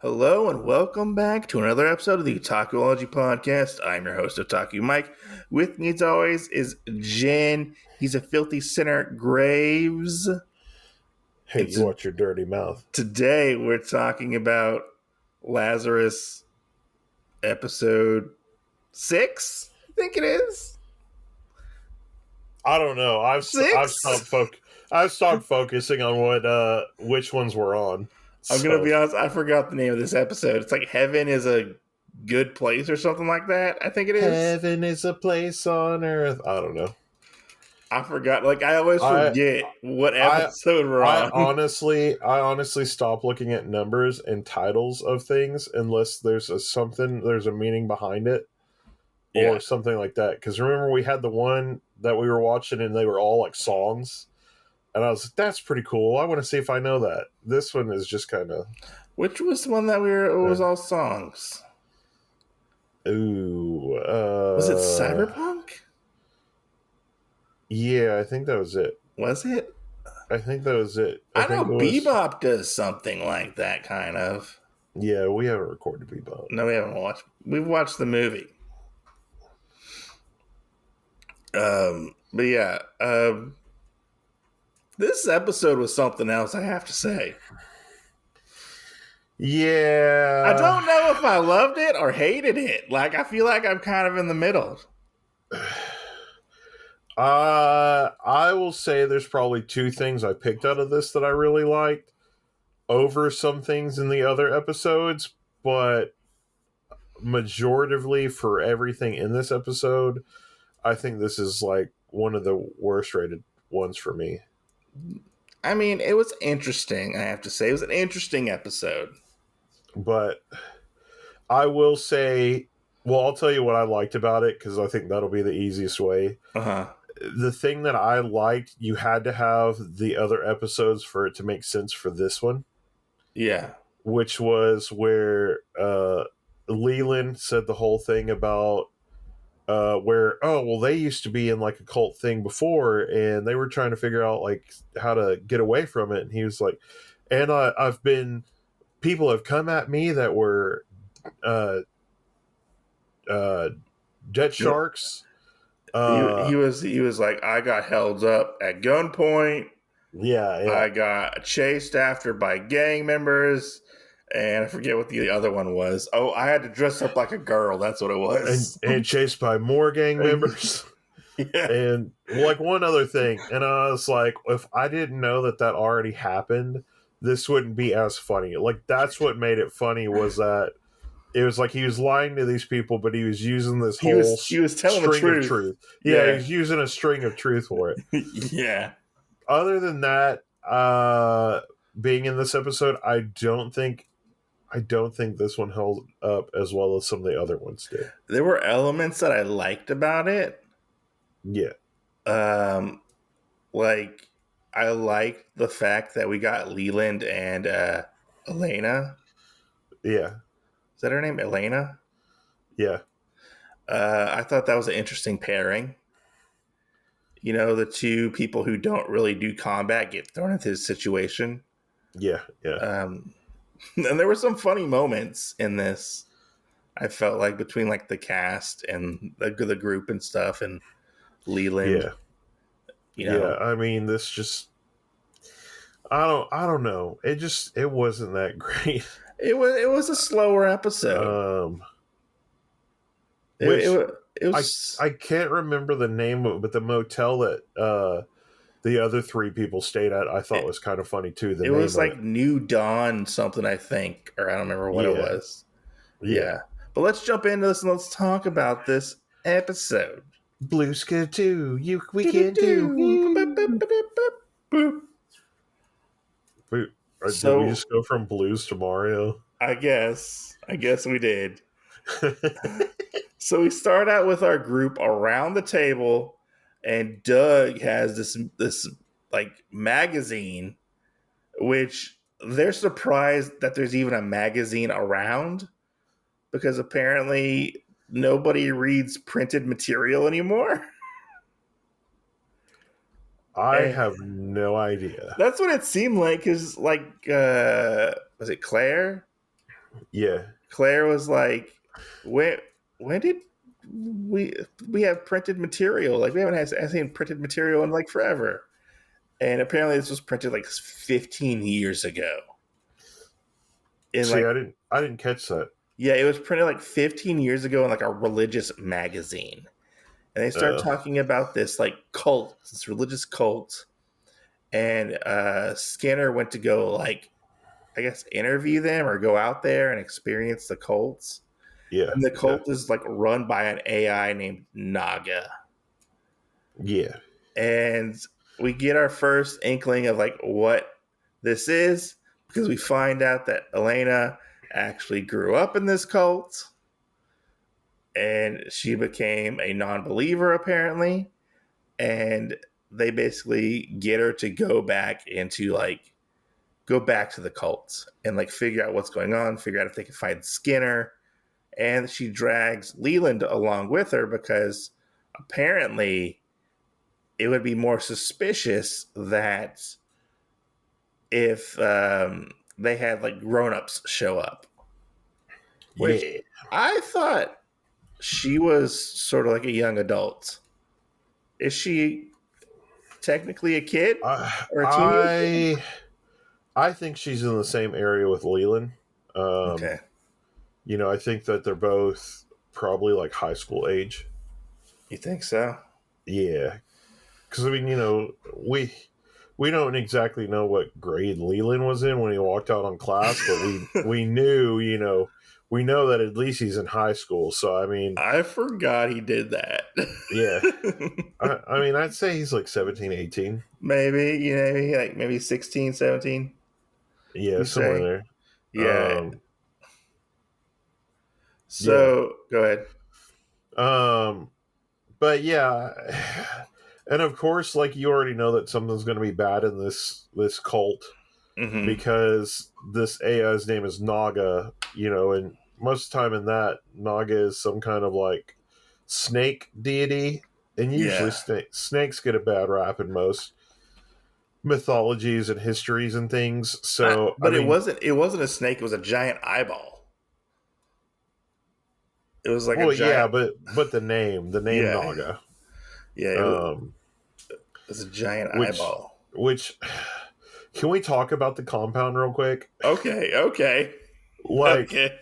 Hello and welcome back to another episode of the Otakuology Podcast. I'm your host, Otaku Mike. With me, as always, is Jen. He's a filthy sinner, Graves. Hey, you watch your dirty mouth. Today, we're talking about Lazarus episode 6, I think it is. I don't know. I've stopped focusing on which ones we're on. I'm going to be honest, I forgot the name of this episode. It's like Heaven is a Good Place or something like that, I think it is. Heaven is a place on earth. I don't know. I forgot. Like, I always forget what episode we're on. I honestly stop looking at numbers and titles of things unless there's a meaning behind it or something like that. Because remember, we had the one that we were watching and they were all like songs. And I was like, that's pretty cool. I want to see if I know that. This one is just kind of... Which was the one that it was all songs? Ooh. Was it Cyberpunk? Yeah, I think that was it. Was it? I think that was it. I know Bebop does something like that, kind of. Yeah, we haven't recorded Bebop. No, we haven't watched. We've watched the movie. But yeah, this episode was something else, I have to say. Yeah. I don't know if I loved it or hated it. Like, I feel like I'm kind of in the middle. I will say there's probably two things I picked out of this that I really liked over some things in the other episodes, but majoritively for everything in this episode, I think this is like one of the worst rated ones for me. I mean, it was interesting, I have to say. It was an interesting episode. But I will say, well, I'll tell you what I liked about it, because I think that'll be the easiest way. Uh-huh. The thing that I liked, you had to have the other episodes for it to make sense for this one. Yeah. Which was where Leland said the whole thing about they used to be in like a cult thing before, and they were trying to figure out like how to get away from it. And he was like, and people have come at me that were debt sharks. He was like, I got held up at gunpoint. Yeah. I got chased after by gang members, and I forget what the other one was. Oh, I had to dress up like a girl. That's what it was. And chased by more gang members. Yeah. And like one other thing, and I was like, if I didn't know that already happened, this wouldn't be as funny. Like, that's what made it funny, was that it was like he was lying to these people, but he was using this he was telling the truth. Of truth. Yeah, he was using a string of truth for it. Yeah. Other than that, being in this episode, I don't think this one held up as well as some of the other ones did. There were elements that I liked about it. Yeah. Like, I liked the fact that we got Leland and Eleina. Yeah. Is that her name? Eleina? Yeah. I thought that was an interesting pairing. You know, the two people who don't really do combat get thrown into this situation. Yeah. And there were some funny moments in this, I felt like, between like the cast and the group and stuff, and Leland. Yeah. You know? Yeah, I mean, this just... I don't know. It wasn't that great. It was a slower episode. It was. I can't remember the name of it, but the motel that the other three people stayed at, I thought was kind of funny too. It was like New Dawn something, I think, or I don't remember what it was. Yeah. But let's jump into this and let's talk about this episode. Blue Sky 2, we can do. So, did we just go from blues to Mario? I guess we did. So we start out with our group around the table, and Doug has this like magazine, which they're surprised that there's even a magazine around, because apparently nobody reads printed material anymore. I have no idea. That's what it seemed like, because like was it Claire? Yeah. Claire was like, when did we we have printed material? Like we haven't had seen printed material in like forever. And apparently this was printed like 15 years ago. In See, like I didn't catch that. yeah, it was printed like 15 years ago in like a religious magazine. And they start Uh, talking about this like cult, this religious cult. And Skinner went to go like I guess interview them or go out there and experience the cults. yeah, And the yeah, cult is like run by an AI named Naga. yeah, And we get our first inkling of like what this is because we find out that Eleina actually grew up in this cult and she became a non-believer apparently, and they basically get her to go back into like go back to the cult and like figure out what's going on, figure out if they can find Skinner. And she drags Leland along with her because apparently it would be more suspicious that if they had like grown-ups show up, which yeah. I thought she was sort of like a young adult. Is she technically a kid I or a teenager? I I think she's in the same area with Leland. Um, Okay, I think that they're both probably like high school age. you think so? Yeah, because I mean, we don't exactly know what grade Leland was in when he walked out on class, but we knew, we know that at least he's in high school. So I mean, I forgot he did that. yeah, I mean, I'd say he's like 17, 18. Maybe, maybe 16, 17, Yeah, you somewhere say? there. Yeah. Um, yeah. So go ahead. Um, but yeah, and of course, like you already know that something's going to be bad in this cult Mm-hmm. because this AI's name is Naga, and most of the time in that Naga is some kind of like snake deity, and usually Yeah. snakes get a bad rap in most mythologies and histories and things. So I But it mean, wasn't a snake, it was a giant eyeball. It was like a well, yeah, giant but the name yeah. Naga, Yeah, um, it was a giant which eyeball. which can we talk about the compound real quick? Okay, okay. Like Okay.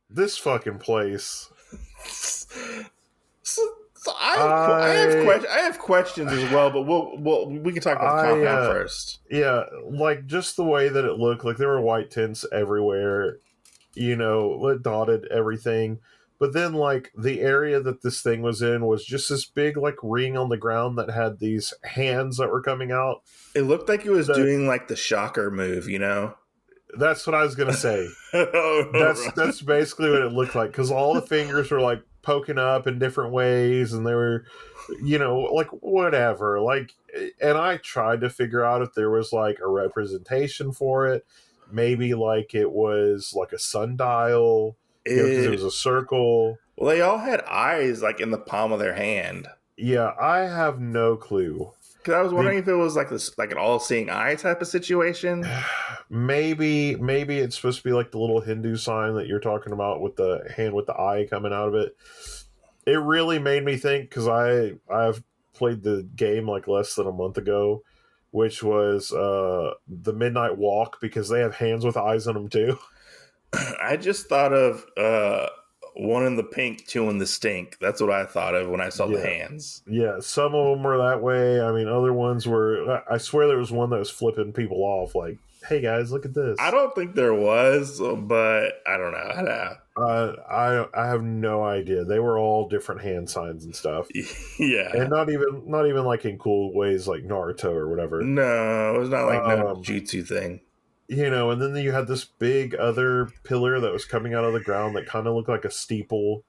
this fucking place. So I I have questions as well, but we can talk about the I compound first. yeah, like just the way that it looked, like there were white tents everywhere, it dotted everything. But then like the area that this thing was in was just this big like ring on the ground that had these hands that were coming out. It looked like it was That doing like the shocker move, you know? that's what I was gonna say. That's basically what it looked like because all the fingers were like poking up in different ways, and they were, like whatever. Like, and I tried to figure out if there was like a representation for it. Maybe like it was like a sundial, because it was it a circle. well, they all had eyes like in the palm of their hand. Yeah, I have no clue. Because I was wondering Be- if it was like this, like an all-seeing eye type of situation. maybe it's supposed to be like the little Hindu sign that you're talking about with the hand with the eye coming out of it. It really made me think because I've played the game like less than a month ago, which was the Midnight Walk, because they have hands with eyes on them too. I just thought of one in the pink, two in the stink. That's what I thought of when I saw the Yeah, hands. yeah. Some of them were that way. I mean, other ones were. I swear there was one that was flipping people off, like, "Hey guys, look at I this." don't think there was, but I don't know. I don't know. I have no idea. They were all different hand signs and stuff, and Yeah. not even like in cool ways like Naruto or whatever. No, it was not like no Um, jutsu thing. and then you had this big other pillar that was coming out of the ground that kind of looked like a steeple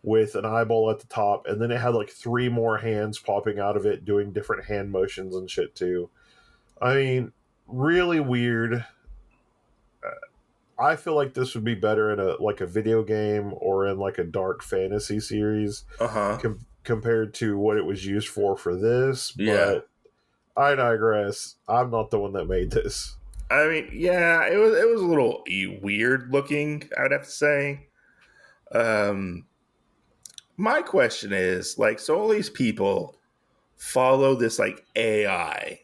with an eyeball at the top, and then it had like three more hands popping out of it doing different hand motions and shit too. I mean, really weird. I feel like this would be better in a video game or in like a dark fantasy series Uh huh. compared to what it was used for this, Yeah. but I digress. I'm not the one that made this. I mean, yeah, it was a little weird looking, I would have to say. Um, my question is, like, so all these people follow this like AI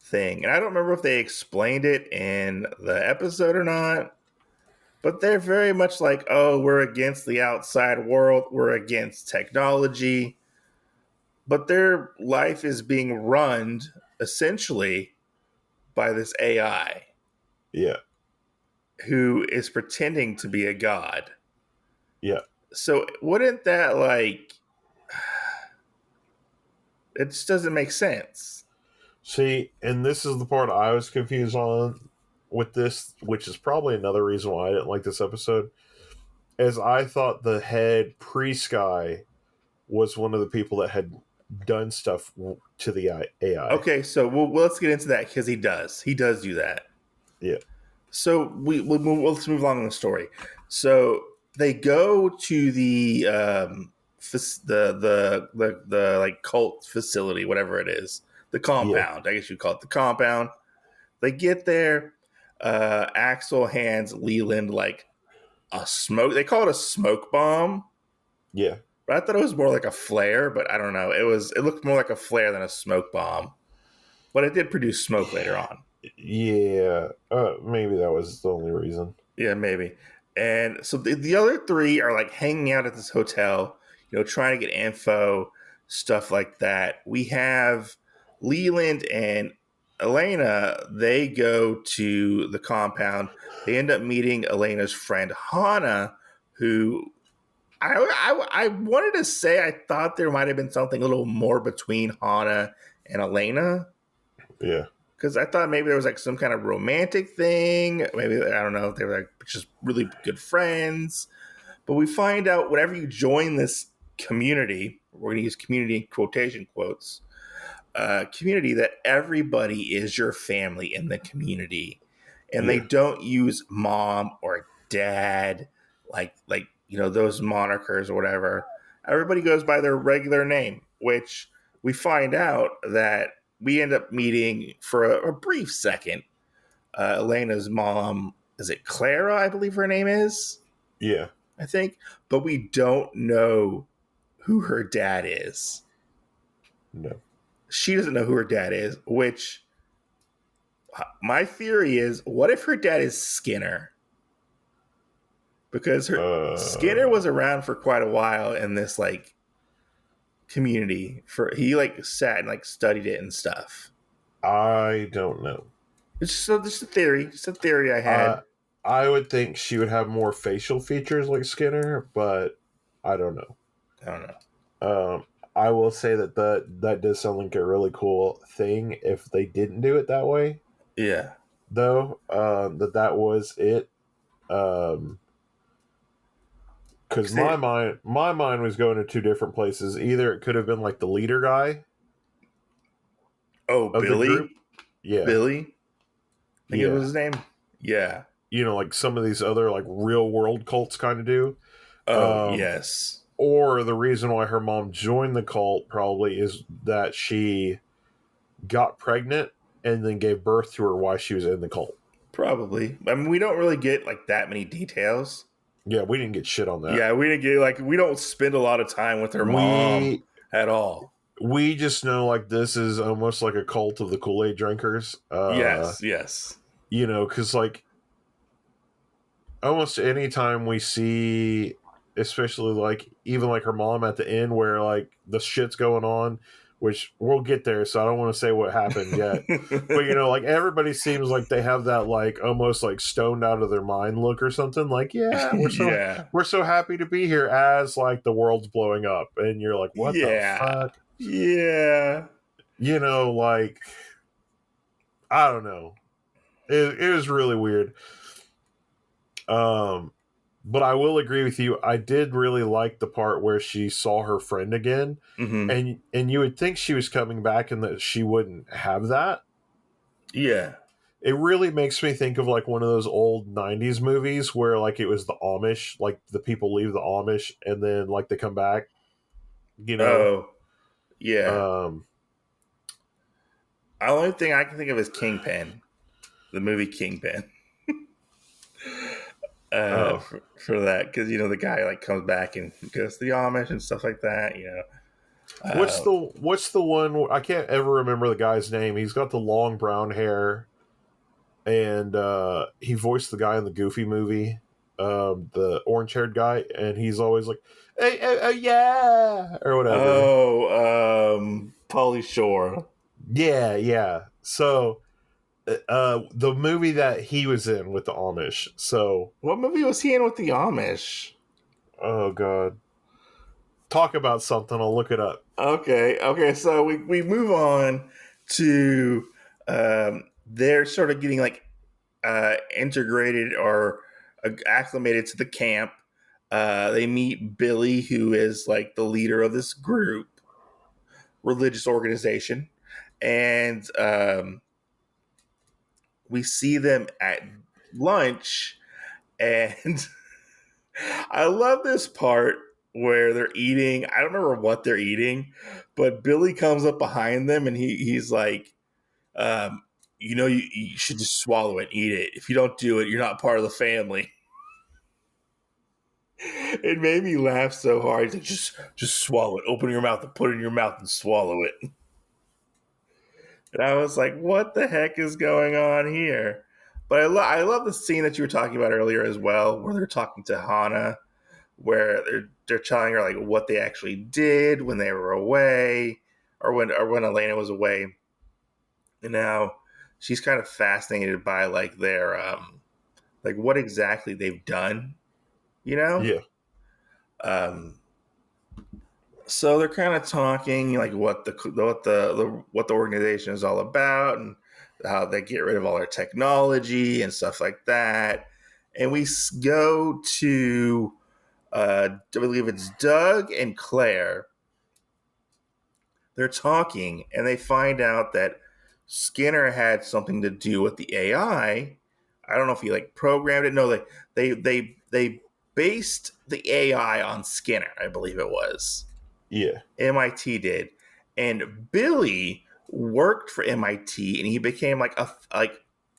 thing, and I don't remember if they explained it in the episode or not. But they're very much like, oh, we're against the outside world, we're against technology, but their life is being run essentially by this AI Yeah, who is pretending to be a god. yeah. So wouldn't that like it just doesn't make sense? See, and this is the part I was confused on with this, which is probably another reason why I didn't like this episode, is I thought the head pre-Sky was one of the people that had done stuff to the AI. Okay, so let's get into that because he does do that. Yeah, So let's move along in the story. So they go to the like cult facility, whatever it is, the yeah, compound. I guess you call it the compound. They get there. Axel hands Leland like a smoke. They call it a smoke bomb, yeah, but I thought it was more like a flare. But I don't know. It looked more like a flare than a smoke bomb. But it did produce smoke later on. yeah. Maybe that was the only reason. Yeah, maybe. And so the other three are like hanging out at this hotel, trying to get info, stuff like that. We have Leland and Elena. They go to the compound. They end up meeting Elena's friend Hannah, who I wanted to say I thought there might have been something a little more between Hannah and Elena, Yeah, because I thought maybe there was like some kind of romantic thing. Maybe I don't know if they were like just really good friends. But we find out whenever you join this community, we're going to use community in quotation quotes, community, that everybody is your family in the community, and they yeah, don't use mom or dad like those monikers or whatever. Everybody goes by their regular name, which we find out that we end up meeting for a brief second. Elena's mom, is it Clara? I believe her name is. yeah. I think, but we don't know who her dad is. No. She doesn't know who her dad is, which my theory is, what if her dad is Skinner? Because her Skinner Uh, was around for quite a while in this like community. For he like sat and like studied it and stuff. I don't know. It's just a theory I I had. I would think she would have more facial features like Skinner, but I don't know. I don't know. Um, I will say that does sound like a really cool thing if they didn't do it that way, Yeah. though. That was it. Because 'Cause they, my mind was going to two different places. Either it could have been like the leader guy oh, of the Billy, group, yeah, Billy, I think it was yeah. his name. Yeah. Like some of these other like real world cults kind of do. Oh, Um, yes. or the reason why her mom joined the cult probably is that she got pregnant and then gave birth to her while she was in the cult. Probably. I mean, we don't really get like that many details. Yeah, we didn't get shit on that. Yeah, we didn't get like we don't spend a lot of time with her mom We at all. we just know like this is almost like a cult of the Kool-Aid drinkers. Yes, yes. Because like almost any time we see, especially like even like her mom at the end where like the shit's going on, which we'll get there, so I don't want to say what happened yet. But like everybody seems like they have that like almost like stoned out of their mind look or something. Like, yeah, Yeah. we're so happy to be here as like the world's blowing up, and you're like, what the Yeah. fuck? Yeah. Like I don't know. It was really weird. Um, but I will agree with you. I did really like the part where she saw her friend again, Hmm. and you would think she was coming back and that she wouldn't have that. Yeah. It really makes me think of like one of those old '90s movies where like it was the Amish, like the people leave the Amish and then like they come back. You know, Oh, yeah. um, The only thing I can think of is Kingpin. the movie Kingpin. Oh, For that, because the guy like comes back and goes to the Amish and stuff like that. what's Uh, the one? I can't ever remember the guy's name. He's got the long brown hair, and he voiced the guy in the Goofy movie, the orange haired guy, and he's always like, "Hey, oh, yeah," or whatever. Pauly Shore. Yeah, yeah. So, the movie that he was in with the Amish. So, What movie was he in with the Amish? oh god, talk about something. I'll look it up. Okay. So we move on to they're sort of getting like integrated or acclimated to the camp. They meet Billy, who is like the leader of this group, religious organization, and we see them at lunch. And I love this part where they're eating. I don't remember what they're eating, but Billy comes up behind them and he's like, um, you should just swallow it and eat it. If you don't do it, you're not part of the family. It made me laugh so hard. He's like, just swallow it. Open your mouth and put it in your mouth and swallow it. And I was like, what the heck is going on here? But I love the scene that you were talking about earlier as well, where they're talking to Hana, where they're telling her like what they actually did when they were away, or when Eleina was away. And now she's kind of fascinated by like their like what exactly they've done, you know? Yeah, Um so they're kind of talking like what the organization is all about and how they get rid of all their technology and stuff like that. And we go to I believe it's Doug and Claire. They're talking and they find out that Skinner had something to do with the AI. I don't know if he like programmed it. No, they based the AI on Skinner, I believe it was. yeah, MIT did. And Billy worked for MIT and he became like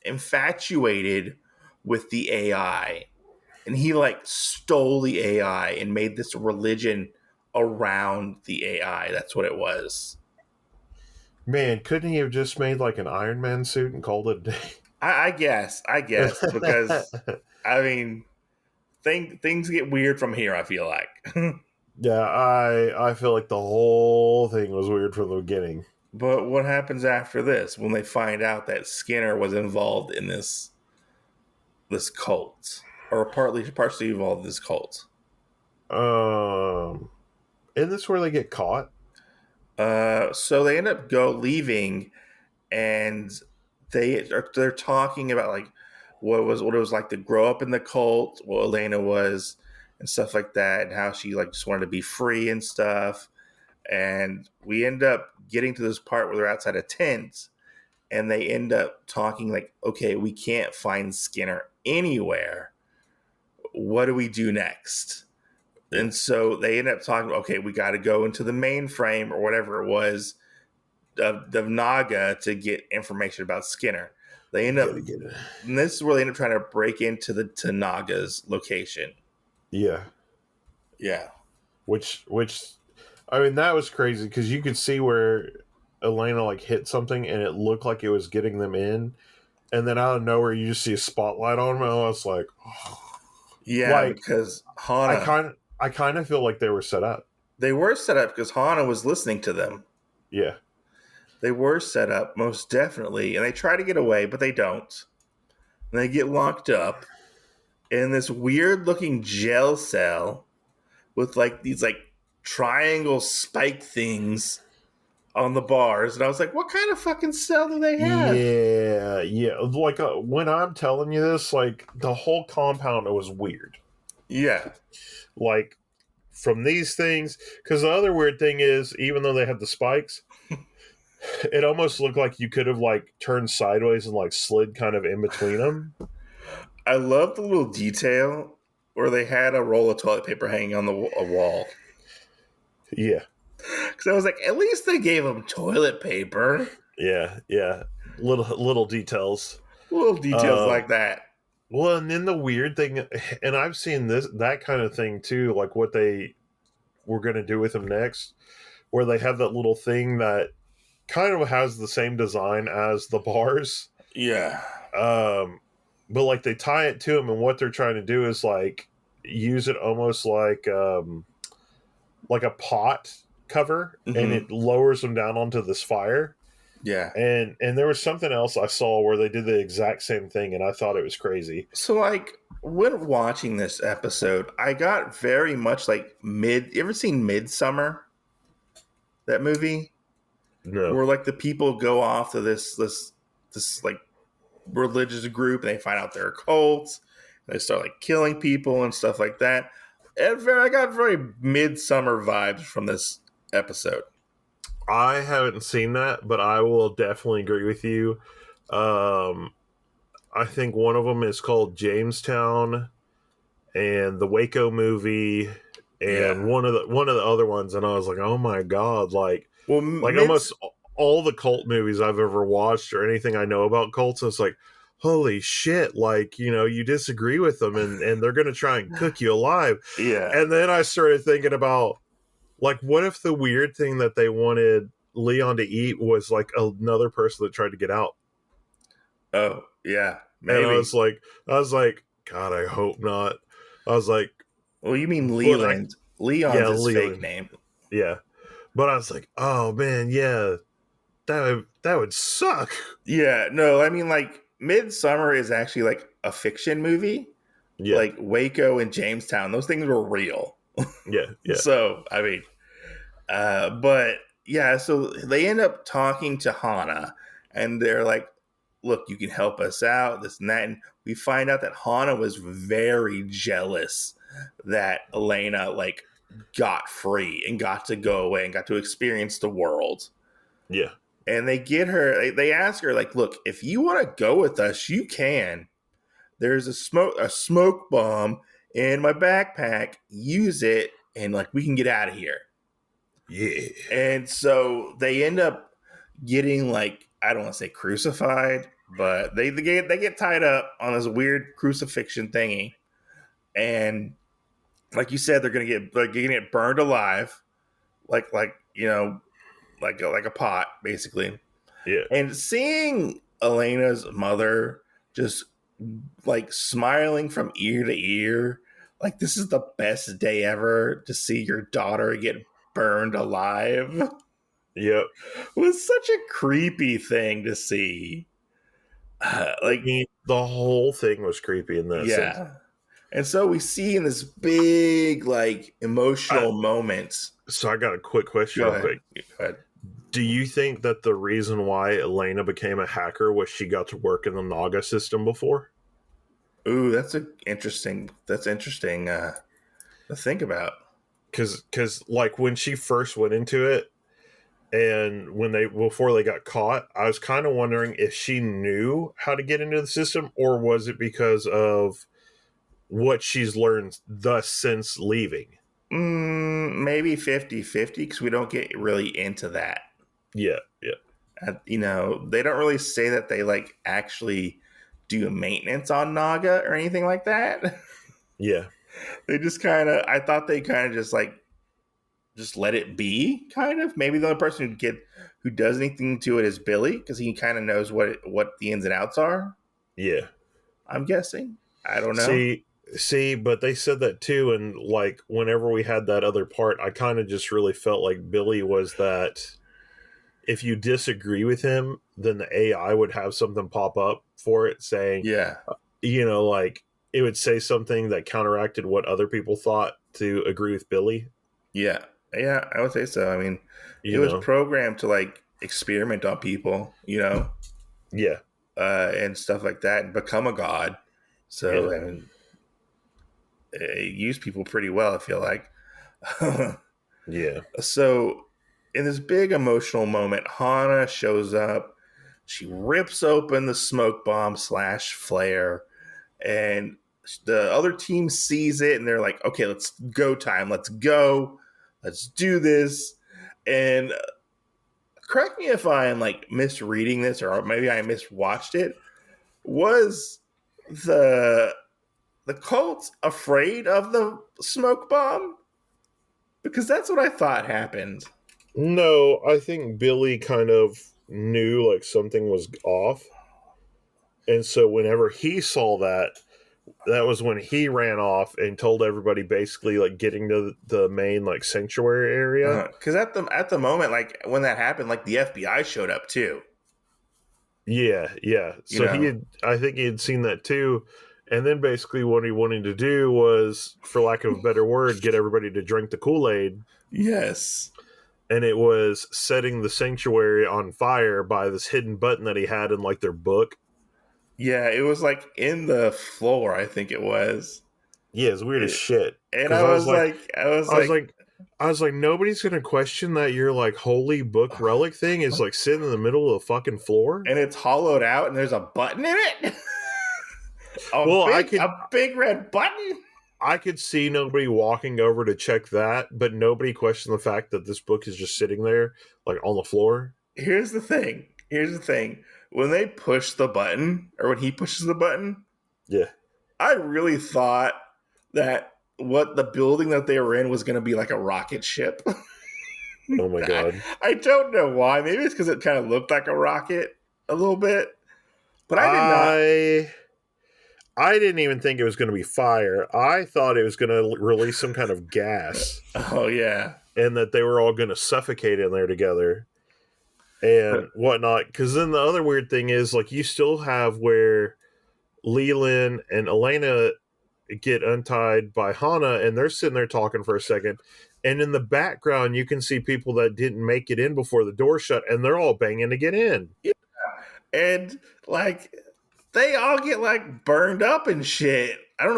infatuated with the AI. And he like stole the AI and made this religion around the AI. That's what it was. man. Couldn't he have just made like an Iron Man suit and called it a day? I guess, because I mean, things get weird from here. I feel like, Yeah, I feel like the whole thing was weird from the beginning. but what happens after this when they find out that Skinner was involved in this cult, or partially involved in this cult? Um, isn't this where they get caught? So they end up leaving, and they're talking about like what it was like to grow up in the cult, what Eleina was, and stuff like that, and how she like just wanted to be free and stuff. And we end up getting to this part where they're outside a tent, and they end up talking like, okay, we can't find Skinner anywhere. What do we do next? Yeah, And so they end up talking, okay, we got to go into the mainframe or whatever it was of Naga to get information about Skinner. They end you up, gotta get it. and this is where they end up trying to break into to Naga's location. Yeah, Yeah. which, I mean, that was crazy because you could see where Elena like hit something and it looked like it was getting them in, and then out of nowhere you just see a spotlight on them. And I was like, Yeah, like because I Hana, kind I kind of feel like they were set up. they were set up because Hana was listening to them. Yeah, They were set up, most definitely, and they try to get away, but they don't. And they get locked up in this weird looking jail cell with like these like triangle spike things on the bars. And I was like, what kind of fucking cell do they have? yeah, yeah. Like when I'm telling you this, like the whole compound was weird. Yeah. Like from these things, because the other weird thing is, even though they have the spikes, it almost looked like you could have like turned sideways and like slid kind of in between them. I love the little detail where they had a roll of toilet paper hanging on a wall. Yeah, Because I was like, at least they gave them toilet paper. yeah, yeah. Little details. Little details Um, like that. well, and then the weird thing, and I've seen that kind of thing too, like what they were going to do with him next, where they have that little thing that kind of has the same design as the bars. Yeah. Um, but like they tie it to him, and what they're trying to do is like use it almost like a pot cover, and Hmm. it lowers them down onto this fire. Yeah. And there was something else I saw where they did the exact same thing, and I thought it was crazy. So like when watching this episode, I got very much like you ever seen Midsummer? That movie? No, Where like the people go off to this like religious group and they find out they're cults and they start like killing people and stuff like that. I got very Midsummer vibes from this episode. I haven't seen that, but I will definitely agree with you. Um, I think one of them is called Jamestown, and the Waco movie, and Yeah. one of the other ones, and I was like, oh my god, Well, like mids. almost all the cult movies I've ever watched or anything I know about cults, it's like, holy shit, like, you disagree with them, and they're gonna try and cook you alive. Yeah. And then I started thinking about, like, what if the weird thing that they wanted Leon to eat was like another person that tried to get out? Oh, yeah. And Maybe. I was like, God, I hope not. I was like, Well, you mean but Leland? Leon's yeah, his fake Leland, name. yeah. But I was like, oh man, yeah, that would suck. Yeah. No, I mean like Midsummer is actually like a fiction movie. Yeah, Like Waco and Jamestown, those things were real. yeah, yeah, So I mean, but yeah, so they end up talking to Hana, and they're like, "Look, you can help us out, this and that." And we find out that Hana was very jealous that Eleina like got free and got to go away and got to experience the world. yeah, And they get her. They ask her like, "Look, if you want to go with us, you can. There's a smoke bomb in my backpack. Use it, and like we can get out of here." yeah, And so they end up getting like I don't want to say crucified, but they get tied up on this weird crucifixion thingy, and like you said, they're gonna get burned alive, like like a pot basically. yeah, And seeing Elena's mother just like smiling from ear to ear, like this is the best day ever to see your daughter get burned alive. yep. Was such a creepy thing to see. I Like, mean, the whole thing was creepy in that sense. yeah. And so we see in this big, like, I, emotional moment. so I got a quick question, Go real ahead. quick. Go ahead. Do you think that the reason why Elena became a hacker was she got to work in the Naga system before? Ooh, that's interesting to think about. Because like when she first went into it, and before they got caught, I was kind of wondering if she knew how to get into the system, or was it because of what she's learned thus since leaving? Maybe 50-50 because we don't get really into that. Yeah, yeah, They don't really say that they, like, actually do maintenance on Naga or anything like that. yeah, They just I thought they kind of just let it be, kind of. Maybe the only person who does anything to it is Billy because he kind of knows what the ins and outs are. yeah. I'm guessing. I don't know. See, but they said that too, and like whenever we had that other part, I kind of just really felt like Billy was that if you disagree with him, then the AI would have something pop up for it saying, Yeah, like it would say something that counteracted what other people thought to agree with Billy, yeah, yeah. I would say so. I mean, it you was know? programmed to like experiment on people, Yeah, and stuff like that, and become a god. yeah, So I mean, it used people pretty well. I feel like. yeah, So in this big emotional moment, Hana shows up. She rips open the smoke bomb slash flare, and the other team sees it, and they're like, "Okay, let's go time. Let's go. Let's do this." And correct me if I'm like misreading this, or maybe I miswatched it. Was the the cult afraid of the smoke bomb? Because that's what I thought happened. No, I think Billy kind of knew like something was off. And so whenever he saw that, that was when he ran off and told everybody basically like getting to the main like sanctuary area. Because at the moment, like when that happened, like the FBI showed up too. Yeah, yeah. You So he know. had, I think he had seen that too. And then basically what he wanted to do was, for lack of a better word, get everybody to drink the Kool-Aid. Yes. And it was setting the sanctuary on fire by this hidden button that he had in like their book. Yeah, it was like in the floor, I think it was. Yeah, it's weird as It, shit. and Because I was like, I was I was like, like, I was like, nobody's gonna question that your like holy book relic thing is like sitting in the middle of the fucking floor. and it's hollowed out, and there's a button in it, Well, a big red button. I could see nobody walking over to check that, but nobody questioned the fact that this book is just sitting there, like on the floor. Here's the thing. Here's the thing. When they push the button, or when he pushes the button, Yeah. I really thought that what the building that they were in was going to be like a rocket ship. Oh my god. I don't know why. Maybe it's because it kind of looked like a rocket a little bit, but I did not. I I didn't even think it was going to be fire. I thought it was going to release some kind of gas, Oh yeah, and that they were all going to suffocate in there together and whatnot. Because then the other weird thing is, like, you still have where Leland and Eleina get untied by Hana, and they're sitting there talking for a second. And in the background, you can see people that didn't make it in before the door shut, and they're all banging to get in. yeah. And like they all get like burned up and shit. I Yeah, don't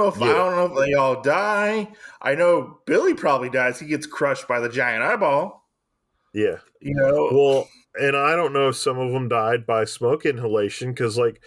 know if they all die. I know Billy probably dies. He gets crushed by the giant eyeball. yeah. You know. Well, and I don't know if some of them died by smoke inhalation because, like,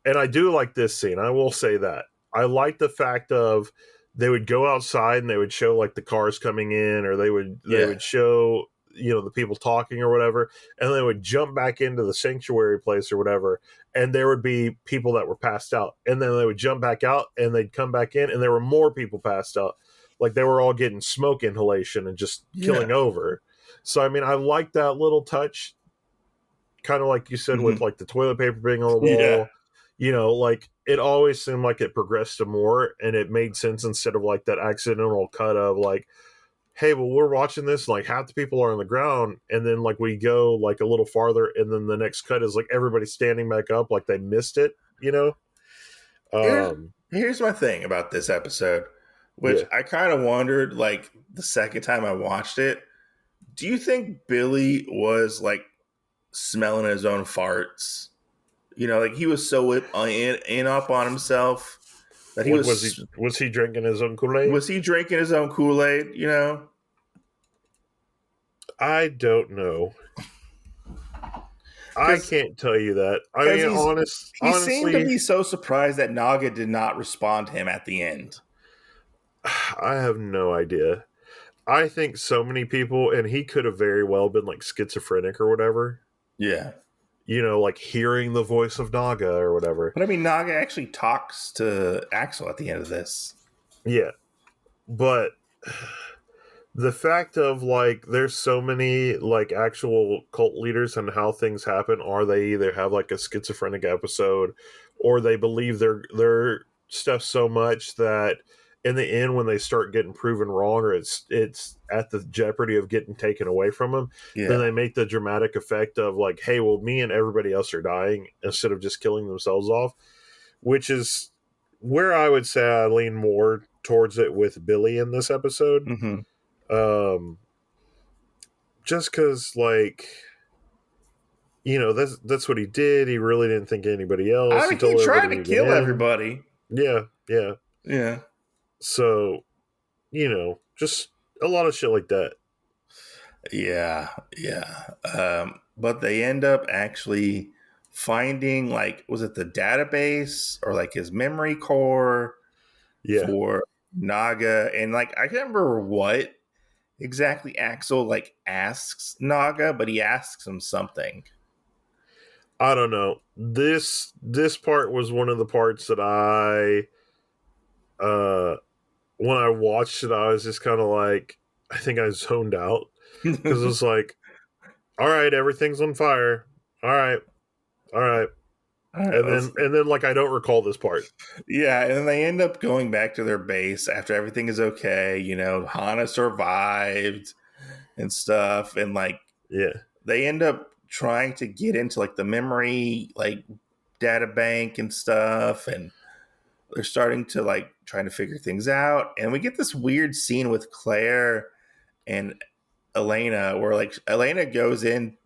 and I do like this scene. I will say that I like the fact of they would go outside and they would show like the cars coming in, or they Yeah. would show the people talking or whatever, and they would jump back into the sanctuary place or whatever, and there would be people that were passed out, and then they would jump back out and they'd come back in, and there were more people passed out, like they were all getting smoke inhalation and just killing Yeah. over. So I mean, I like that little touch, kind of like you said with Mhm. like the toilet paper being on the Yeah. wall. Like it always seemed like it progressed to more, and it made sense instead of like that accidental cut of like, hey, well, we're watching this, and like half the people are on the ground, and then like we go like a little farther, and then the next cut is like everybody standing back up, like they missed it. Here's Um, here's my thing about this episode, which yeah, I kind of wondered like the second time I watched it. Do you think Billy was like smelling his own farts? You know, like he was so in up on himself that he like was he drinking his own Kool Aid? was he drinking his own Kool Aid? You know, I don't know. I because can't tell you that. I because mean, he seemed to honestly, be so surprised that Naga did not respond to him at the end. I have no idea. I think so many people, and he could have very well been like schizophrenic or whatever. Yeah, Like hearing the voice of Naga or whatever. but I mean, Naga actually talks to Axel at the end of this. Yeah, but the fact of like there's so many like actual cult leaders and how things happen, are they either have like a schizophrenic episode, or they believe their stuff so much that in the end when they start getting proven wrong, or it's at the jeopardy of getting taken away from them, then Yeah. they make the dramatic effect of like, hey, well, me and everybody else are dying, instead of just killing themselves off, which is where I would say I lean more towards it with Billy in this episode. Mm-hmm. um just because like that's what he did. He really didn't think of anybody I else. He mean, he told tried everybody to to get kill in. everybody. Yeah. Yeah. So just a lot of shit like that. Yeah. Yeah. But they end up actually finding, like, was it the database or like his memory core Yeah. for Naga? And like, I can't remember what exactly Axel like asks Naga, but he asks him something. I don't know. This part was one of the parts that uh when I watched it, I was just kind of like, I think I zoned out because it was like, all right, everything's on fire. All right, all right, All right, let's. and then like I don't recall this part. Yeah, and then they end up going back to their base after everything is okay. You know, Hana survived and stuff, and like Yeah, they end up trying to get into like the memory like data bank and stuff, and they're starting to like trying to figure things out. And we get this weird scene with Claire and Eleina, where like Eleina goes in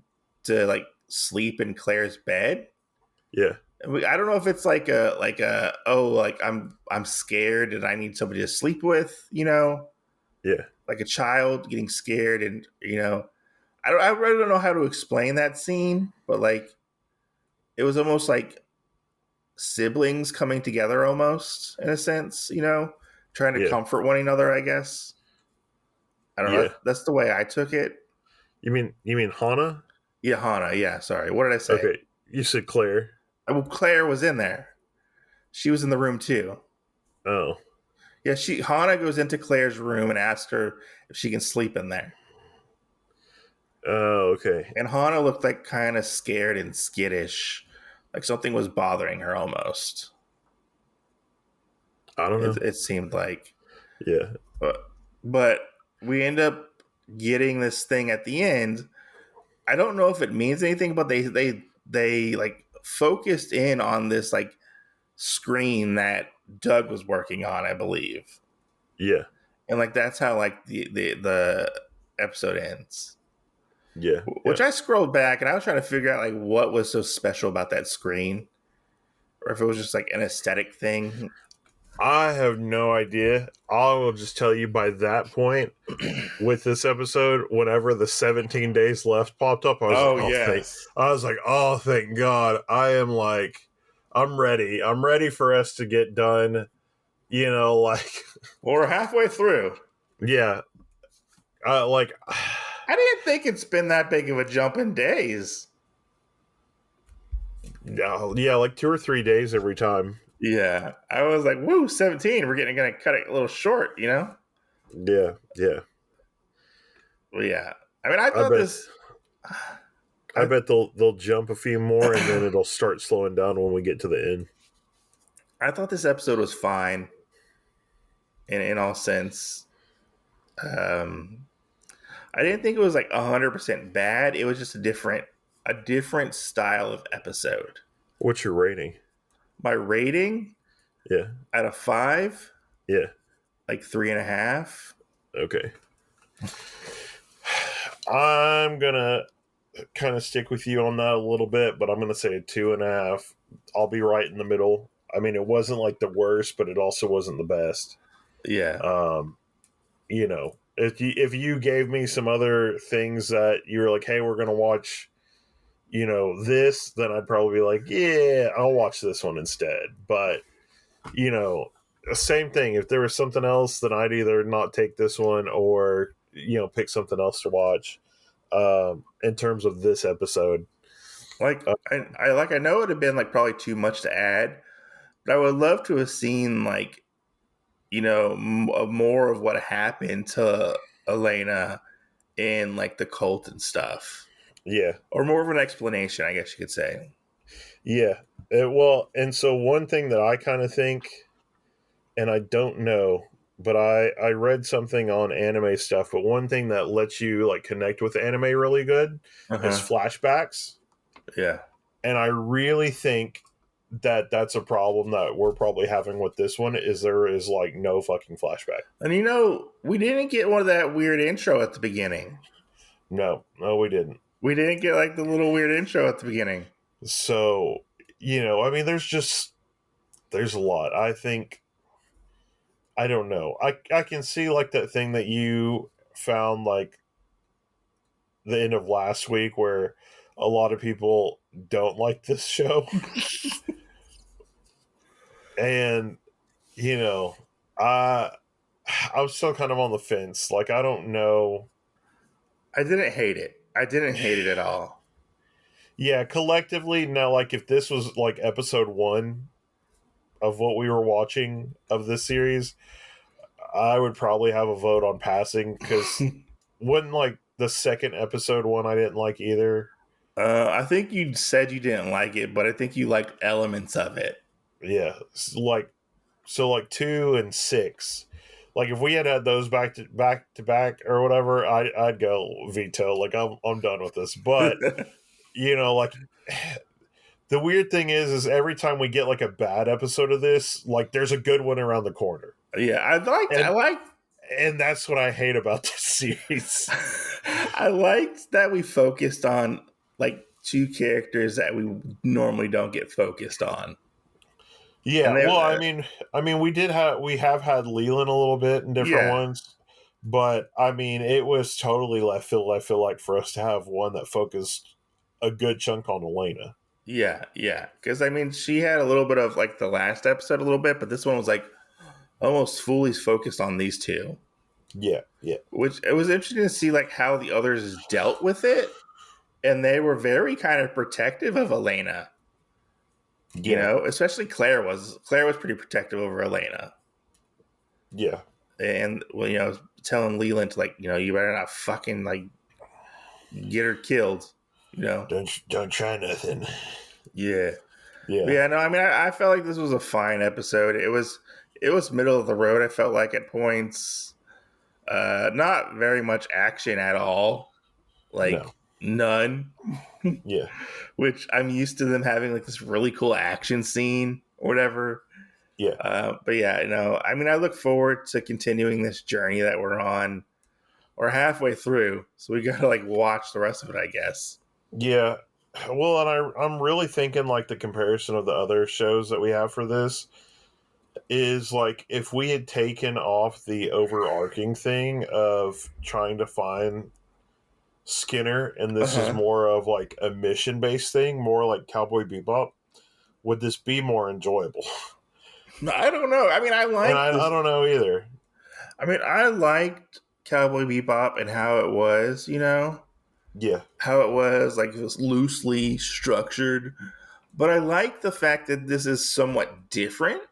to like sleep in Claire's bed. yeah, I don't know if it's like a oh like I'm scared and I need somebody to sleep with, you know, yeah, like a child getting scared, and you know, I really don't know how to explain that scene, but like it was almost like siblings coming together, almost in a sense, you know, trying to yeah, comfort one another. I guess I don't know. yeah. That's the way I took it. You mean Hana? Yeah, Hana. Yeah, sorry. What did I say? Okay, you said Claire. Well, Claire was in there. She was in the room too. Oh, Yeah, she Hana goes into Claire's room and asks her if she can sleep in there. oh, okay. And Hana looked like kind of scared and skittish, like something was bothering her almost. I don't know. It seemed like, Yeah, but we end up getting this thing at the end. I don't know if it means anything, but they like focused in on this like screen that Doug was working on, I believe, yeah, and like that's how like the episode ends. yeah, Which yeah. I scrolled back and I was trying to figure out like what was so special about that screen, or if it was just like an aesthetic thing. I have no idea. I will just tell you by that point with this episode, whenever the 17 days left popped up, Oh yes. I was like, oh, thank God. I'm ready. I'm ready for us to get done. You know, like, Well, we're halfway through. yeah, like, I didn't think it's been that big of a jump in days. yeah, like 2 or 3 days every time. Yeah, I was like, "Woo, 17! We're getting gonna cut it a little short," you know. Yeah, yeah. Well, yeah. I mean, I I thought bet, this. I I bet they'll jump a few more, and then it'll start slowing down when we get to the end. I thought this episode was fine in all sense. Um, I didn't think it was like 100% bad. It was just a different style of episode. What's your rating? My rating Yeah, out of 5, yeah. like 3.5. Okay. I'm gonna kind of stick with you on that a little bit, but I'm gonna say a 2.5. I'll be right in the middle. I mean, it wasn't like the worst, but it also wasn't the best. Yeah. Um, you know, if you gave me some other things that you were like, hey, we're gonna watch, this, then I'd probably be like, yeah, I'll watch this one instead. But you know, same thing. If there was something else, then I'd either not take this one or pick something else to watch. In terms of this episode, Like uh, I know it would have been like probably too much to add, but I would love to have seen like, you know, more of what happened to Elena in like the cult and stuff, yeah, or more of an explanation, I guess you could say. yeah. Well, and so one thing that I kind of think, and I don't know, but I read something on anime stuff. But one thing that lets you like connect with anime really good Uh is huh. flashbacks, Yeah. and I really think that that's a problem that we're probably having with this one is there is like no fucking flashback. And you know, we didn't get one of that weird intro at the beginning. No, no, we didn't. We didn't get like the little weird intro at the beginning. So, I mean, there's a lot. I think, I don't know. I can see like that thing that you found like the end of last week where a lot of people don't like this show. And, you know, I, I'm still kind of on the fence. Like, I don't know. I didn't hate it. I didn't hate it at all. Yeah, collectively, now, like, if this was like episode 1 of what we were watching of this series, I would probably have a vote on passing, because wasn't like the second episode one I didn't like either. I think you said you didn't like it, but I think you liked elements of it. Yeah, like, so like 2 and 6. Like, if we had those back to back or whatever, I'd go veto. Like, I'm done with this. But like, the weird thing is every time we get like a bad episode of this, like, there's a good one around the corner. Yeah, I And liked and that's what I hate about this series. I liked that we focused on like two characters that we normally don't get focused on. And Yeah, they well, I mean, we have had Leland a little bit in different yeah. ones, but I mean, it was totally left field. I feel like, for us to have one that focused a good chunk on Eleina. Yeah, yeah. Because I mean, she had a little bit of like the last episode, a little bit, but this one was like almost fully focused on these two. Yeah, yeah, Which it was interesting to see like how the others dealt with it, and they were very kind of protective of Eleina. You yeah, know, especially Claire was. Claire was pretty protective over Eleina, yeah. and well, telling Leland to like, you better not fucking like get her killed. You know, Don't try nothing. yeah. But Yeah, yeah, no, I mean, I felt like this was a fine episode. It was middle of the road. I felt like at points, not very much action at all, like no, none. yeah, Which I'm used to them having like this really cool action scene or whatever. yeah, But yeah, I mean, I look forward to continuing this journey that we're on. We're halfway through, so we gotta like watch the rest of it, I guess. yeah. Well, and I'm really thinking, like, the comparison of the other shows that we have for this is, like, if we had taken off the overarching thing of trying to find Skinner, and Uh this is huh. more of like a mission based thing, more like Cowboy Bebop, would this be more enjoyable? I don't know. I mean, I And like I this. don't know either. I mean, I liked Cowboy Bebop and how it was. Yeah, How it was like it was loosely structured, but I like the fact that this is somewhat different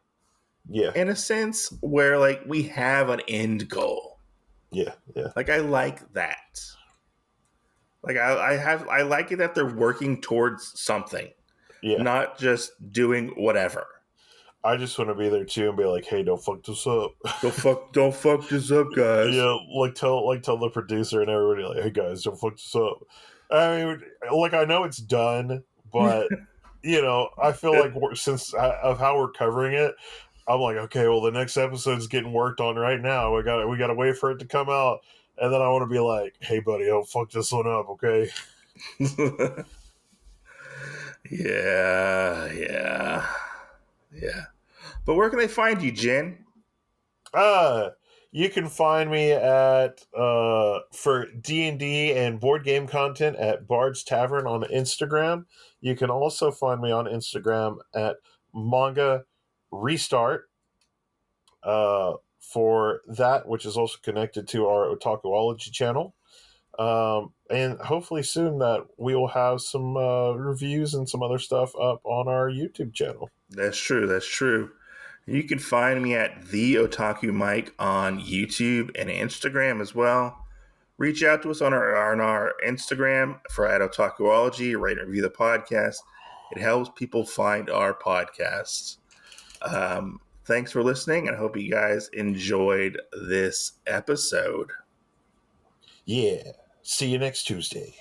yeah, in a sense where like we have an end goal. yeah, yeah, Like I like that. Like I like it that they're working towards something, yeah. not just doing whatever. I just want to be there too and be like, hey, don't fuck this up. Don't fuck this up, guys. Yeah, like tell the producer and everybody, like, hey guys, don't fuck this up. I mean, like, I know it's done, but I feel like since of how we're covering it, I'm like, okay, well, the next episode's getting worked on right now. We got to wait for it to come out, and then I want to be like, hey, buddy, don't fuck this one up, okay? Yeah, yeah, yeah. But where can they find you, Jen? Uh you can find me at for D&D and board game content at Bard's Tavern on Instagram. You can also find me on Instagram at Manga Restart for that, which is also connected to our Otakuology channel. And hopefully soon that we will have some reviews and some other stuff up on our YouTube channel. That's true. That's true. You can find me at the Otaku Mike on YouTube and Instagram as well. Reach out to us on our Instagram for at Otakuology. Rate and review the podcast. It helps people find our podcast. Thanks for listening, and I hope you guys enjoyed this episode. Yeah. See you next Tuesday.